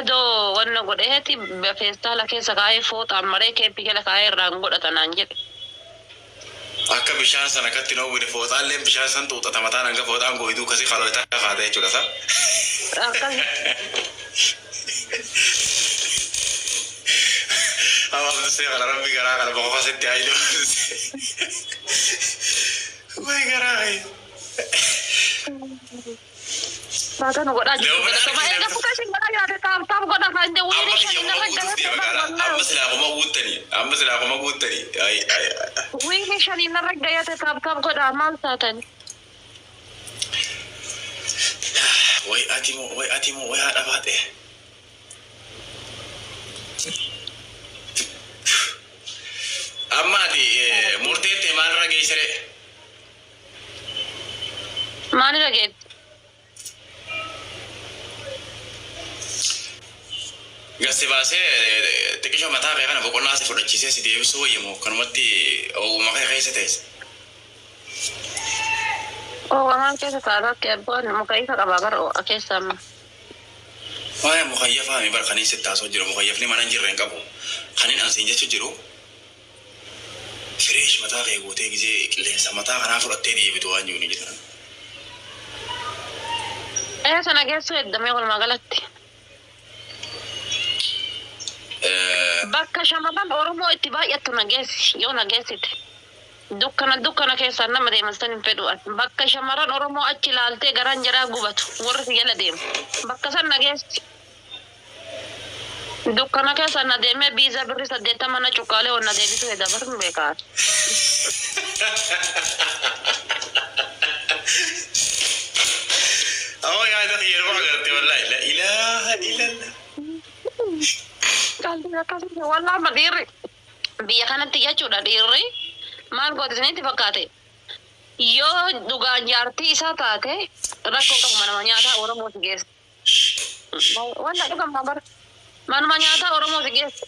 دو وانا قدهتي بفيستا لكي سقاي فوت عمريكي بيكي لكاي رانقود أتنانجل akka bishaan sana katti noo wili footaallee bishaan san tuuxata mataan hanga footaan gooyiduu kasii kalootaa kafaate jechuudha sa. Amaaf dursee kana rabbi garaa kana boqofa sitti haayilu. Wayi garaa. Maka nu goda jiru. Coba ya aku kasih mana ya ada tam goda kanja wiri shani na raga. Amma sila ako magutani. Ay. Wiri shani na raga ya tam goda amal satan. Way ati mo way ada bate. Amma di murtete mal raga isere. Mani raga. Gasti baasee xiqqisho mataa kee kana boqonnaa si fudhachiisee si deebisuu wayyamu kanumatti ogummaa kee keessa ta'es. Waan keessa taa'aa keebboon muka isa qabaa bara keessa amma. Waa'ee mukayyafaa mi bara kaniin sitti taasoo jiru mukayyafni mana hin jirre hin qabu kaniin ansiin jechuu jiru fireesh mataa kee gootee gisee qilleensa mataa kanaa fudhattee deebitu waan jiru ni jedhan. Sana geessu heddamee walumaa galatti. Bakka shamarran Oromoo itti baay'attu nageessi yoo nageessite dukkana keessa nama deemastan hin fedhu bakka shamarran Oromoo achi ilaaltee garaan jaraa gubatu warri si jala deemu bakka san nageessi dukkana keessa na deemee biiza birri 80 na cuqqaalee onna deebisu dabarun beekaa. Oh ya ada yeroo agartee wallahi la ilaha illallah. Kaldi kasih wallah madiri biya kanatti jechuudha dhiirri maal gootisanitti fakkaate yoo dhugaa jaartii isaa taate rakkoo qabu manuma nyaataa Oromoo si geessa. Walla dhugaa bar manuma nyaataa Oromoo si geessa.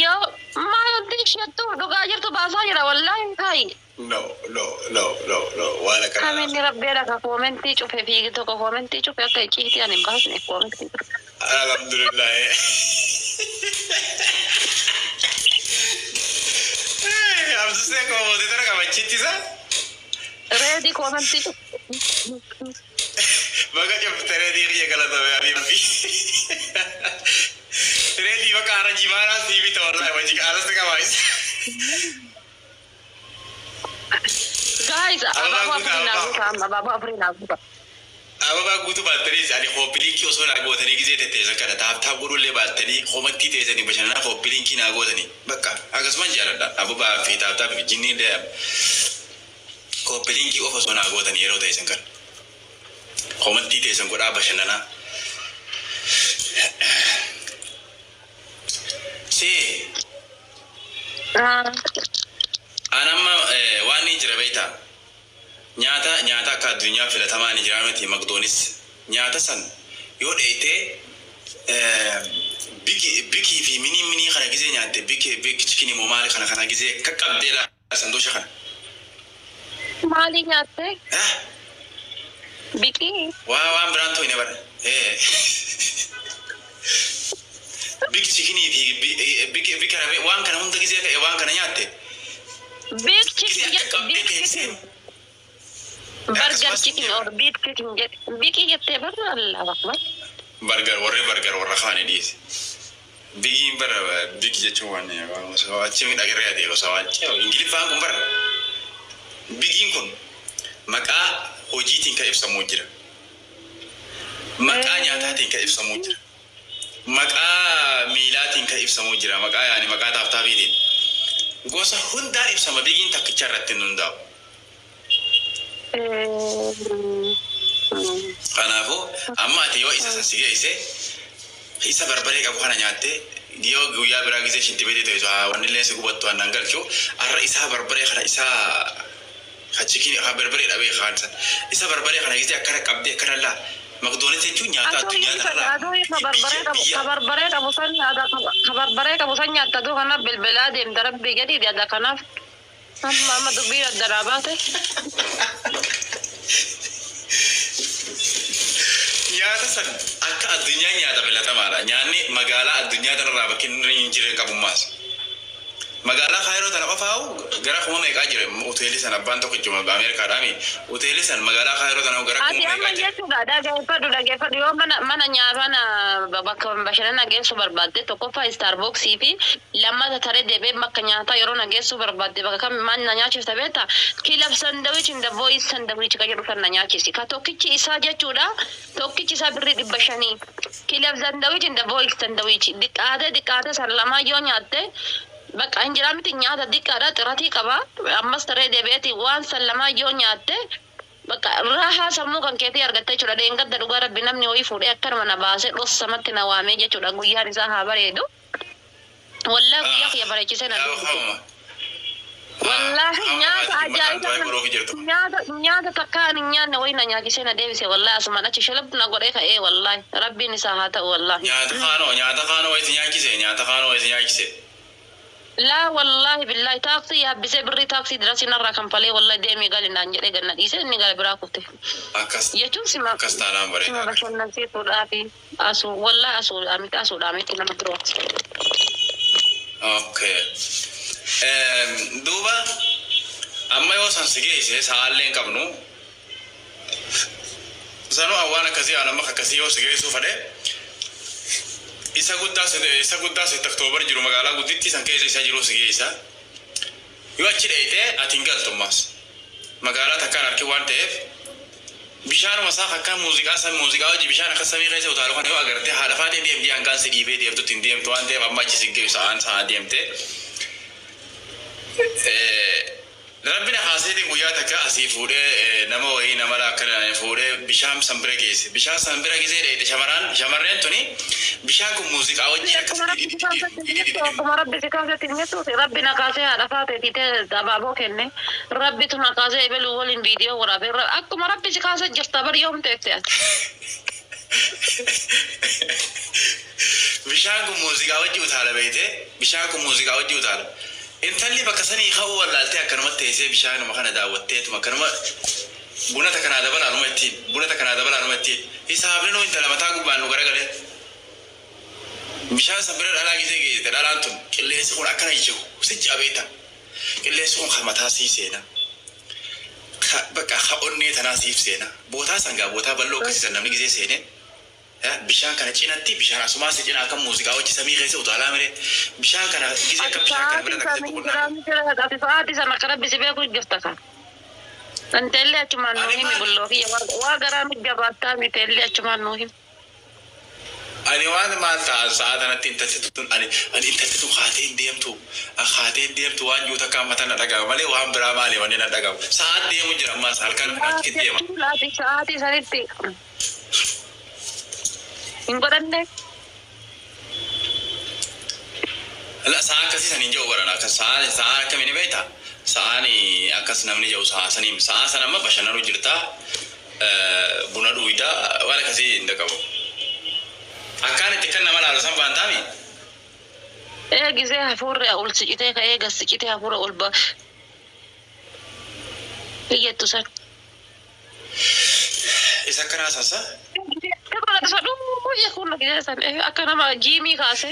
Yoo maalti shattu dhugaa jirtu baasaa jira wallahi taayi. No. Wala kana. Kami ni rabbeera ka koomenti cufe fiigi tokko koomenti cufe akka iciiti ani baasne koomenti. Alhamdulillah. Abdu se como de tara kamachiti sa? Ready koomenti. Baga jab tere diri kala to abi. Ready baka ara jimara sibi to wallahi waji alas ka mais. Guys, Baba Afrina. Ababa guutuu baattanii ani hoopiliinkii osoo naa gootanii gisee tetteessan kana taaptaa godhullee baattanii hoomatti teessanii bashannanaaf hoopiliinkii naa gootanii bakka akkasumas jaaladha ababaa fi taaptaa fi jinnii illee hoopiliinkii of osoo naa gootanii yeroo teessan kana hoomatti teessan godhaa bashannanaa. Anamma waan ni jira beektaa. Nyaata akka addunyaa filatamaa ni jira miti Makdoonis nyaata san yoo dheeyitee bikii fi minii kana gisee nyaatte biki chikinii moo maali kana gisee qaqqabdee la sandoosha kana. Maali nyaatte? Bikii? Waan biraan ta'u ni bara. Biki chikinii fi biki kana waan kana hunda gisee waan kana nyaatte. Biki chikinii. Burger chicken or beef chicken get biki jette barra Allah akbar. Burger warra khani dis. Bigi bara bigi jechuun waan so achi mi dhagiree adeero sawaanchi ingiliffaan kun bara bigiin kun maqaa hojiitiin kan ibsamu jira. Maqaa nyaataatiin kan ibsamu jira. Maqaa miilaatiin kan ibsamu jira. Maqaa yaani maqaa taaftaabiitiin gosa hundaan ibsama bigiin takkicha irratti hundaa'u. Kanaafuu amma ati yoo isa sansigee isa barbaree qabu kana nyaatte yoo guyyaa biraa gisee shinti beekte ta'e waan illee si gubattu waan galchu arra isaa barbaree kana isaa kachikin barbaree dhabee khaansa isa barbaree kana gisee akkana qabdee akkana laa Makdoonis jechuun nyaata addunyaa kanarraa. Kabarbaree qabu san nyaata duu kana bilbilaa deemta rabbii gadi yaada kanaaf amma dubbii adda baate. nyaata san akka addunyaa nyaata filatamaadha. Nyaanni magaalaa addunyaa tanarraa bakki inni hin jirre qabummaas. Magaalaa Kaayiroo tana qofaa'u gara kuma meeqaa jira hoteelli san abbaan tokko jira Ameerikaadhaami. Hoteelli san magaalaa Kaayiroo tana gara kuma meeqaa jira. Dhaggeeffadhu yoo mana nyaataa bakka bashannana geessu barbaadde tokkoffaa Starbucksii fi lammata taree deebee bakka nyaataa yeroo na geessu barbaadde bakka kam maan na nyaachifta beektaa kilab sandawich in the voice sandawich ka jedhu kan na nyaachisi ka tokkichi isaa jechuudha tokkichi isaa birrii 500 kilab sandawich in the voice sandawich diqqaate san lamaa yoo nyaatte bakka injira miti nyaata diqqaadha xiratii qaba ammas taree deebi'eeti waan san lamaa yoo nyaatte bakka rahaa sammuu kan keetii argattee jechuudha deengadda dhugaa rabbi namni ho'i fuudhee akkanuma na baasee dhossamatti na waamee jechuudha guyyaan isaa haa bareedu wallahi guyyaa kiyya bareechisee na dubbatu wallahi nyaata ajaa'iba nyaata takka ani nyaanne ho'i na nyaachisee na deebise wallahi asumaan achi shalabtu na godhee ka'ee wallahi rabbiin isaa haa ta'u wallahi nyaata kaanoo itti nyaachise لا والله بالله تاكسي يا بسي بري تاكسي دراسي نرا كم فلي والله ديمي قال إن أنجلي قلنا ديسه إني قال براكوته يجوم سما كستانا بري سما بشر نسي ترابي أسو والله أسو أميت لما تروح اوكي دوبا أما يوصل سجيسه سالين كابنو زانو أوانا كذي أنا ما كذي سجيسه فده isa guddaa se October jiru magaalaa gudditti san keessa isa jiru sigeessa yoo achi dheeyte atiin galtummaas magaalaa takkaan harki waan ta'eef bishaanuma isaa akka muuziqaa hojii bishaan akka samii keessa utaalu kan yoo agartee haadha faatee deemtee hangaan si dhiibee deemtutti hin deemtu waan ta'eef amma achi siggeessu sa'aan deemte Rabbina haasiti guyyaa takka asii fuudhee nama wayii nama lakkana fuudhee bishaan sanbira geesse bishaan sanbira gisee dheedhe shamarreen tuni bishaan kun muuziqaa wajjin akkuma rabbi si kaasee tinnesuuti rabbi na kaasee haadha faatee titee abaaboo kenne rabbitu na kaasee ebeluu waliin viidiyoo waraabe akkuma rabbi si kaasee jirta bari yoom teektee ati bishaan kun muuziqaa wajjin utaala beeyte bishaan kun muuziqaa wajjin utaala intalli bakka sanii ka'uu wallaaltee akkanumatti teessee bishaanuma kana daawwatteetuma akkanuma buna takkanaa dabalaa ittiin hisaabni nuu intala mataa gubbaan nu garagalee bishaan san bira dhalaa gisee geessite dhalaan tun qilleensi kun akkana ijjiru sijji abeeta qilleensi kun kan mataa sii seena bakka ka onnee tanaa siif seena bootaa sangaa bootaa bal'oo akkasiisan namni gisee seene bishaan kana cinatti bishaan asumaa si cinaa kan muuziqaa hojii samii keessa utaalaa mire bishaan kana gisee akka bishaan kana bira takkisee boqonnaa ati fa'aati sana akka rabbi si beeku jirta kan anteellee achumaan nuu himi bulloo kiyya waa garaa nu jabaattaa miteellee achumaan nuu himi ani waan maal ta'an sa'a kanatti intalti tun ani intalti tun haateen deemtu waan juuta kan matan na dhaga'u malee waan biraa maali wanni na dhaga'u sa'aat deemu jira ammas halkan achi deema sa'aatii sanitti hin godhanne la sa'a akkasii san hin jiru barana akka sa'a akkamiin beektaa sa'aani akkas namni jiru sa'a saniin sa'a san amma bashannanuu jirta buna dhuwiidha waan akkasii hin dhaqabu akkaan itti kan nama laalu san baantaami gisee hafuurri ol sicitee ka'ee gas sicitee hafuura ol ba hiyyattu san isa akkanaa sassa akka nama jiimii kaase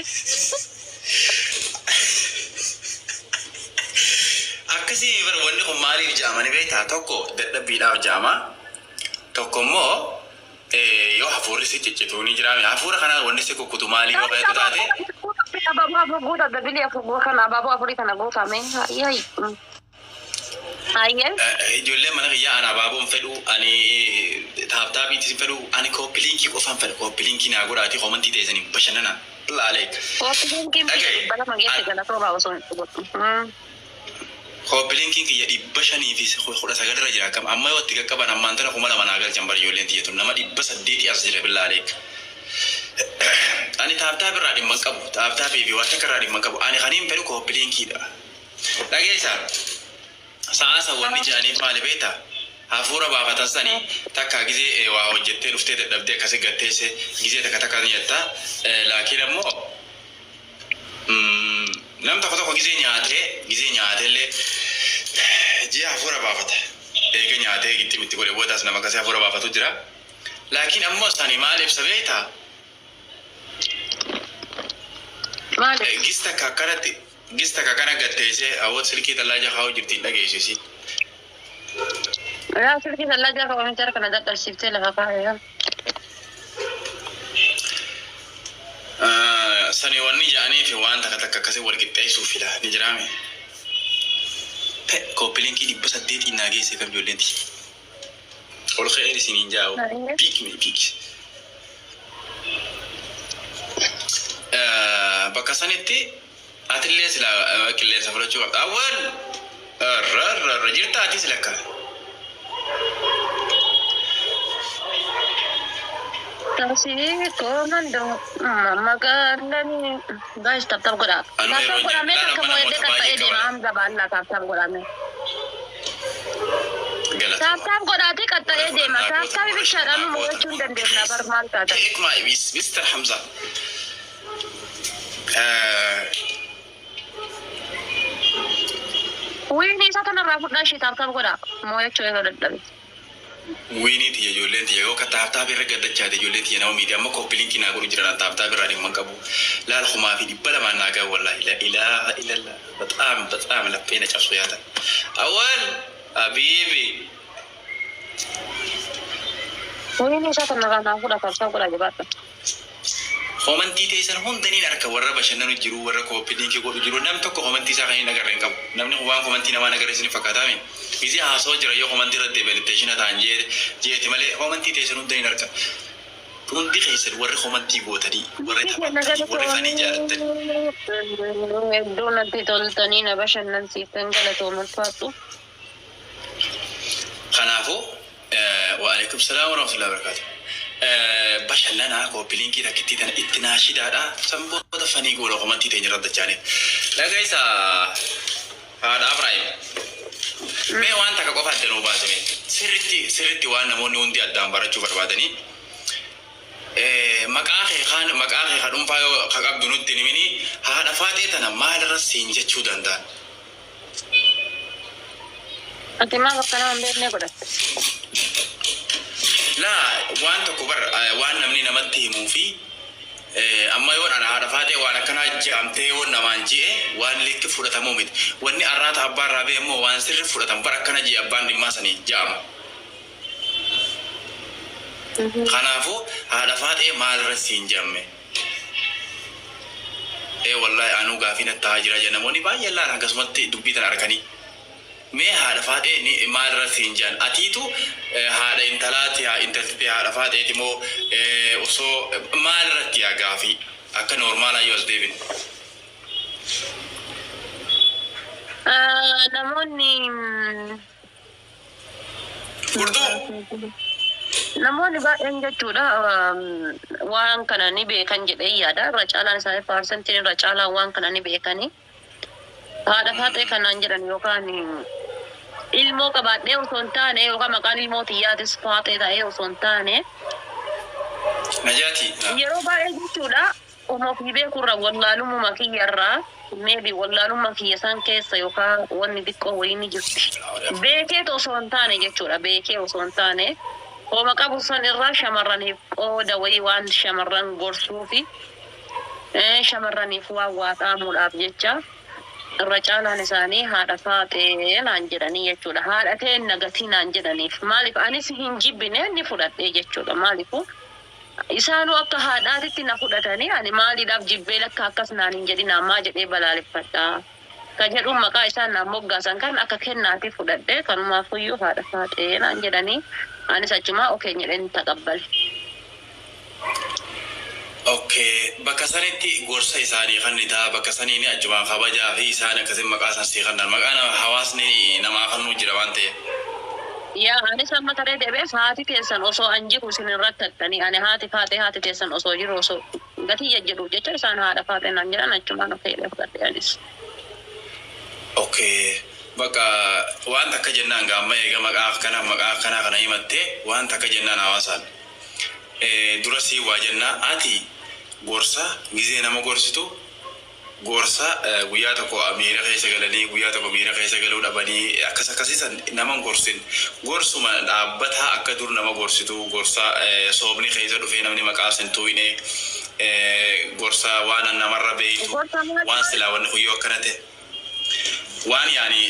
akkasii bara wanni kun maaliif jaamani beektaa tokko dadhabbiidhaaf jaama tokko immoo yoo hafuurri si ciccituun jiraame hafuura kanaa wanni si kukkutu maaliif yoo beektu taate abaaboo guutaa dabilii abaaboo afurii kana guutame ijoollee mana kiyyaa ana abaaboon fedhu ani taaptaapiitis fedhu ani kooppiliinkii qofaan fedhu kooppiliinkii naa godhaati komantii teessanii bashannana laaleek kooppiliinkiin kiyya 500 fi 19 irra jira akkam amma yoo itti qaqqaban ammaan tana 2,000 naa galchan bari ijoolleen tiyyatu nama 800 as jira billaaleek ani taaptaap irraa dhimma qabu taaptaapii fi waan takka irraa dhimma qabu ani kaniin fedhu kooppiliinkiidha dhageessaa saasa wanni jaaniif maali beektaa hafuura baafatan sanii takka gisee waa hojjettee dhuftee dadhabdee akkasi gatteesse gisee takka ni jetta laakiin ammoo nam tokko gisee nyaateellee ji'a hafuura baafata eega nyaatee itti godhe boodaas nama akkasii hafuura baafatu jira لكن أمو ساني مالي بسبيتها مالك جستك كان قتيسة أول سلكي تلاجة خاو جبتين لقيسي لا سلكي ثلاجة ومن ترك أنا دقل سيبتي لها فايا ساني وني جاني في وان تك كسي والقتيسو في لا نجرامي كوبلين كي بس أديتي ناقيسي كم جولنتي أول خير سنين جاو بيك بكسانتي أتلي سلا كله سفر شو أول رجعت أتي سلكا تاسي كمان دو مكان guys tap tap gora me kamu ede kata ede mam gaban la tap tap gora me tap tap gora te kata ede ma tap tap bi shara mu chun den dem na bar mal ta إيك ما يبيس مستر حمزة وين sa kana rafu da shi tap tap gora mo ya choy gora da ويني تيجي جولين تيجي أو كتاب تابي رجعت تجاه جولين تيجي ناو ميديا ما كوبلين كنا قولي جرنا تاب تابي رادي مانكابو لا الخما في دبلا ما ناقا والله لا إله إلا الله بتأم لا بينا شخص وياتا أول أبيبي وين sa kana rafu da tap tap gora jabata komantii teessan hundanii harka warra bashannanu jiru warra kooppidiin kee godhu jiru namni tokko komantii isaa kan hin agarre hin qabu namni waan komantii namaa agarreessin fakkaataame misi haasoo jira yoo komantii irratti deebiliteeshina ta'an jeeti malee komantii teessan hundanii harka hundi keessan warri komantii gootanii warri taphatanii warri fanii jaalatanii iddoo natti toltanii na bashannansiiftan galatoomaa kanaafuu waalaikum salaam warahmatullahi wabarakatuh بشلنا كوبلين كده كتير اتناشي دارا سامبو دفني قولوا كمان تيجي نرد جاني لا جايز هذا أبراهيم ما وان تك قفا دنو بازمي سرتي وان نموني وندي أدام برا شو بربادني مكاخي خان فايو خاب دنو تنميني هذا فاتي تنا ما لرسين جتشو دندان أنت ما بقنا عندنا كده لا وان تكبر وان نمني نمتي موفي أما يوان أنا هذا فاتي وأنا كنا جامتي ونمانجي وان ليك فرطة موميت واني أرات أبار رابي مو وان سر فرطة مبارك كنا جي أبان دماسني جام خنافو هذا فاتي مال رسين جامه والله أنا قافين التاجر جنموني باي يلا أنا قسمت دبيت أركني ما هذا فاتي ني مال رسين جان أتيتو هذا انتلاتي انتلتي هذا فاتي تمو وسو مال رتي أقافي أكا نورمالا يوز ديفين namoonni baay'een jechuudha waan kana ni beekan jedhee yaada irra caalaan isaanii paarsantiin irra caalaan waan kana ni beekanii haadha faatee kanaan jedhan yookaan ilmoo qabaadhee osoo hin taane yookaan maqaan ilmoo tiyyaatis faatee ta'ee osoo hin taane najaati yeroo baay'ee jechuudha ofii beekurra wallaalummaa kiyyarraa maybe wallaalummaa kiyya san keessa yookaan wanni xiqqoo wayii ni jirti beekee osoo hin taane jechuudha beekee osoo hin taane hooma qabu san irraa shamarraniif qooda wayii waan shamarran gorsuu fi shamarraniif waan waaxaamuudhaaf jecha irra caalaan isaanii haadha faatee naan jedhanii jechuudha haadha ta'een nagatii naan jedhaniif maaliif anis hin jibbine ni fudhadhee jechuudha maaliifu isaanuu akka haadhaatitti na fudhatanii ani maaliidhaaf jibbee lakka akkas naan hin jedhin ammaa jedhee balaaleffadha ka jedhuun maqaa isaan naan moggaasan kan akka kennaati fudhadhee kanumaafuyyuu haadha faatee naan jedhanii anis achumaa okee jedheen taqabbale. Okay, bakka sanitti gorsa isaanii kan nitaa bakka sanii ni achumaan kabajaa fi isaan akkasiin maqaa isaan sii kannan maqaan hawaasni namaa kannuu jira waan ta'eef. Yaa anis amma taree deebi'eef haati teessan osoo an jiru isin irratti hattanii ani haati faatee haati teessan osoo jiru osoo gatii jajjedhu jecha isaan haadha faatee naan jedhan achumaan of ta'ee fudhadhe anis. Okay, bakka waan takka jennaan gaamma eega maqaa kana himattee waan takka jennaan hawaasaan. Dura sii waa jennaa ati gorsa gizee nama gorsitu gorsa guyyaa tokko amiira keessa galanii guyyaa tokko miira keessa galuu dhabanii akkasiisan naman gorsin gorsuma dhaabbataa akka dur nama gorsitu gorsa soobni keessa dhufee namni maqaa sentuu hine gorsa waan namarra beeytu waan silaa wanni kuyyoo akkanate waan yaani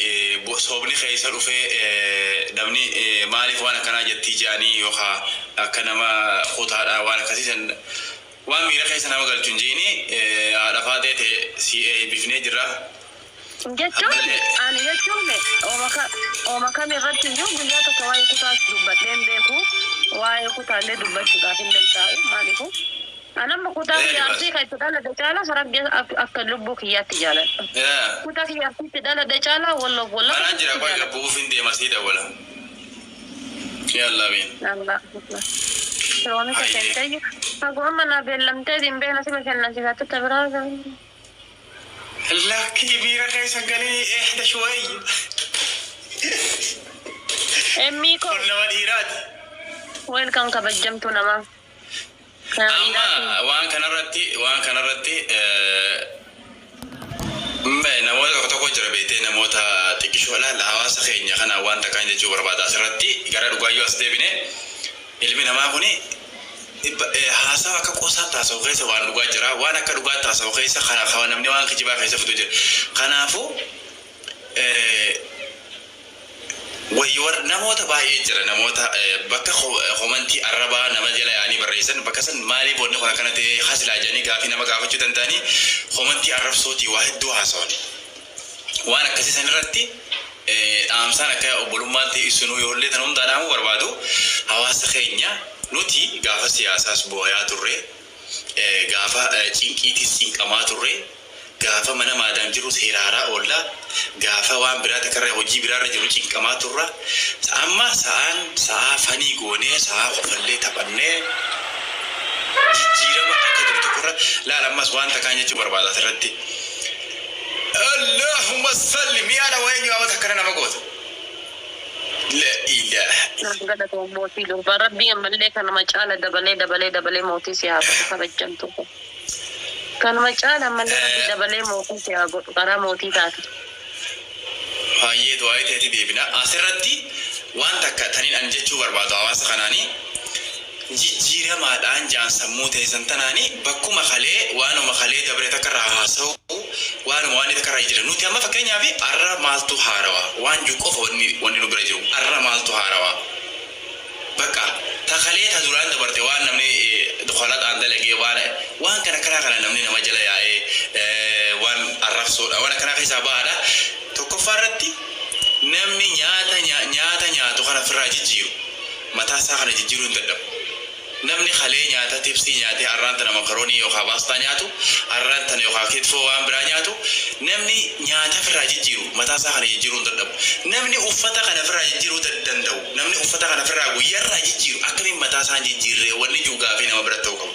soobni keessa dhufee namni maaliif waan akkanaa jettii jedhanii yookaan akka nama kutaadha waan akkasiisan waan miira keessa nama galchuun jiini haadha faateete si bifnee jirra. Jechuun ani jechuun ooma kam irratti iyyuu guyyaa tokko waa'ee kutaas dubbadheen beeku waa'ee kutaallee dubbachuudhaaf hin danda'u maaliifu anamma kutaa kiyyaatti kan itti dhalate caala sarargee akka lubbuu kiyyaatti jaaladha. Kutaa kiyyaatti itti dhalate caala walloof walloof. Anaan jira qoy gabbuuf hin deema sii dawwala. Yalla biin. Allah. Sooni ka kenteeyyu. Aguma mana beellamtee dimbeena sima kennansiisaatti tabiraa. Lakki miira keessa galii ehda shuwayyu. Emmii ko. Kun nama dhiiraati. Welcome kabajjamtuu namaa. Amma waan kanarratti namoota tokko jira beetee namoota xiqqishoo laala hawaasa keenya kana waan takkaan jechuu barbaada asirratti gara dhugaayyoo as deebine ilmi namaa kuni haasawa akka qoosaa taasau keessa waan dhugaa jira waan akka dhugaa taasau keessa kana namni waan kijibaa keessa fitu jira kanaafuu wayyoor namoota baay'ee jira namoota bakka komantii arrabaa nama jala yaanii barreessan bakka san maalii boonni kun akkana ta'e hasilaa jedhanii gaafii nama gaafachuu danda'anii komantii arrabsootii waa hedduu haasawan waan akkasii san irratti dhaamsaan akka obbolummaatti isinuu yoollee tan hundaa dhaamuu barbaadu hawaasa keenya nuti gaafa siyaasaas boo'aa turre gaafa cinqiitis cinqamaa turre gaafa mana maadaan jiru seeraaraa oolla gaafa waan biraa takarra hojii biraarra jiru cinqamaa turra amma sa'a fanii goonee sa'a qofallee taphannee jijjiirama akka jiru tokkorra laala ammas waan takkaan jechuu barbaada asirratti Allahumma salli mi'aadha wayeenyu haawwata akkana nama goota la ilaha mootii durbaa rabbii ammallee kan nama caala dabalee mootii si haa godhu kabajjamtu kan nama caala ammallee rabbii dabalee mootii si haa godhu karaa mootii taate. Baay'ee du'aa ta'eeti deebina asirratti waan takka taniin ani jechuu barbaadu hawaasa kanaanii jijjiiramaadhaan jaan sammuu teessan tanaanii bakkuma kalee waanuma kalee dabre takkarraa haasa'u waanuma waan takkarraa jira nuti amma fakkeenyaaf arra maaltu haarawaa waan juqqofa wanni nu bira jiru arra maaltu haarawaa bakka ta kalee ta duraan dabarte waan namni dukhaladhaan dalagee waan kana karaa kana namni nama jala yaa'ee waan arrabsoodha waan akkanaa keessaa bahaadha tokkoffaarratti namni nyaata nyaatu kana ofirraa jijjiiru mataa isaa kana jijjiiruu hin dadhabu. Namni kalee nyaata tipsii nyaatee arraanta nama makaroonii yookaan paastaa nyaatu arraanta yookaan kitfoo waan biraa nyaatu namni nyaata ofirraa jijjiiru mataa isaa kana jijjiiruu hin dadhabu. Namni uffata kana ofirraa jijjiiruu danda'u namni uffata kana ofirraa guyyaarraa jijjiiru akkamiin mataa isaa jijjiirree wanni juugaa fi nama bira ta'uu qabu.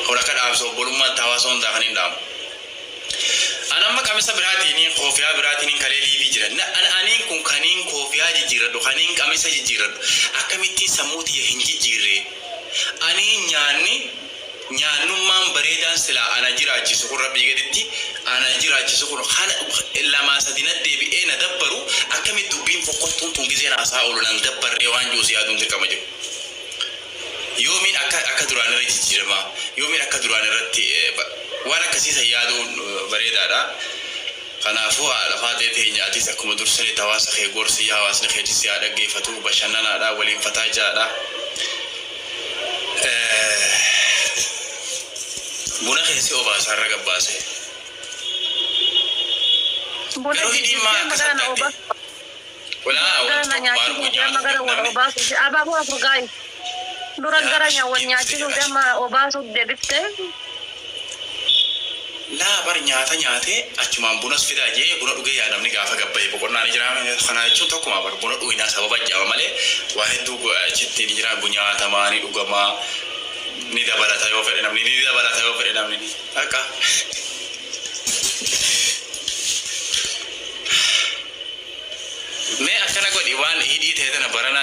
Kun akka dhaamsa obbolummaatti hawaasa hundaa kan hin dhaamu. Anamma kamisa biraatiin koofiyaa biraatiin kalee liibii jira. Aniin kun kaniin koofiyaa jijjiirradhu kaniin kamisa jijjiirradhu akkamittiin sammuutii hin jijjiirree. Aniin nyaannummaan bareedaan silaa ana jiraachisu kun rabbii gaditti ana jiraachisu kun lamaa sadina deebi'ee na dabbaru akkamitti dubbiin fokkottuun tun gisee haasaa oolu nan dabbarree waan juusi yaaduun dirqama jiru. Yoomiin akka duraan irra jijjiirama yoomiin akka duraan irratti waan akkasiisan yaaduun bareedaadha. Kanaafuu haadha faatee teenyaatis akkuma dursanii hawaasa kee gorsi hawaasni keetis yaa dhaggeeffatu bashannanaadha waliin fataa jaadha. Buna keessi obaasaa irra gabbaase. Garuu hidhiin maa akka saddaatti. Abaaboo afurgaayi. Dura gara wal nyaachisuu damma obaasuuf deebiftee. Laa bar nyaata nyaatee achumaan bunas fidaa jee buna dhugee yaadamni gaafa gabbayee boqonnaan jiraame kana jechuun tokkuma bar buna dhuginaa sababa jaaba malee waa hedduu achitti ni jira nyaatamaa ni dhugamaa ni dabalata yoo fedhe namni akka mee akkana godhi waan hidhii ta'e tana barana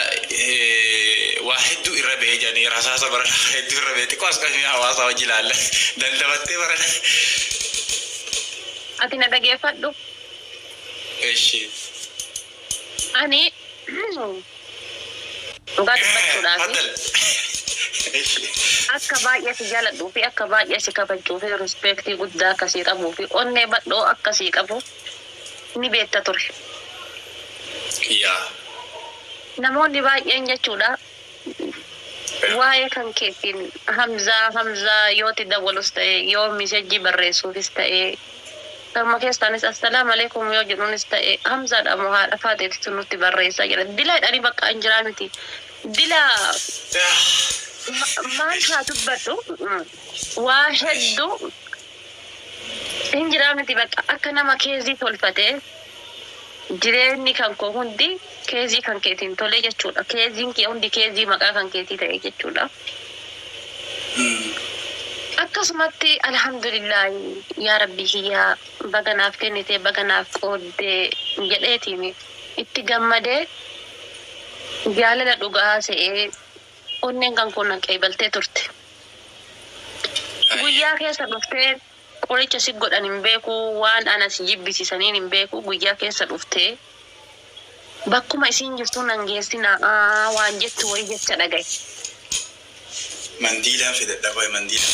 waa hedduu irra bahee jedhanii rasaasa barana hedduu irra bahee xiqqoo as qabanii hawaasa hojii ilaalla dandabattee barana أتينا دقيقة فدو ايش أني وقعد بتشو لافي تفضل ايش akka baay'ee si jaaladhuu fi akka baay'ee si kabajuu fi rispeektii guddaa akkasii qabuu fi onnee badhoo akkasii qabu ni beekta ture. يا Namoonni baay'een jechuudha waa'ee kan keetiin hamzaa yooti dawwalus ta'e yoo misejjii barreessuufis ta'e gama keessaanis assalaamu alaikum yoo jedhuunis ta'e hamzaadha moo haadha faateetitu nutti barreessaa jedha. Dila hidhanii bakka hin jiraa miti. Dila maal haa dubbadhu waa hedduu hin jiraa miti bakka akka nama keezii tolfatee jireenyi kan koo hundi keezii kan keetiin tolee jechuudha. Keeziin kee hundi keezii maqaa kan keetii ta'e jechuudha. Akkasumatti alhamdulillahi yaa rabbi hiyyaa baganaaf kennitee baganaaf qooddee jedheetiin itti gammadee jaalala dhugaa se'ee onneen kan kun qeebaltee turte. Guyyaa keessa dhuftee qoricha si godhan hin beeku waan anas jibbisiisaniin hin beeku guyyaa keessa dhuftee bakkuma isiin jirtu nan geessina waan jettu wayi jecha dhagaye. منديلا في الدواء منديلا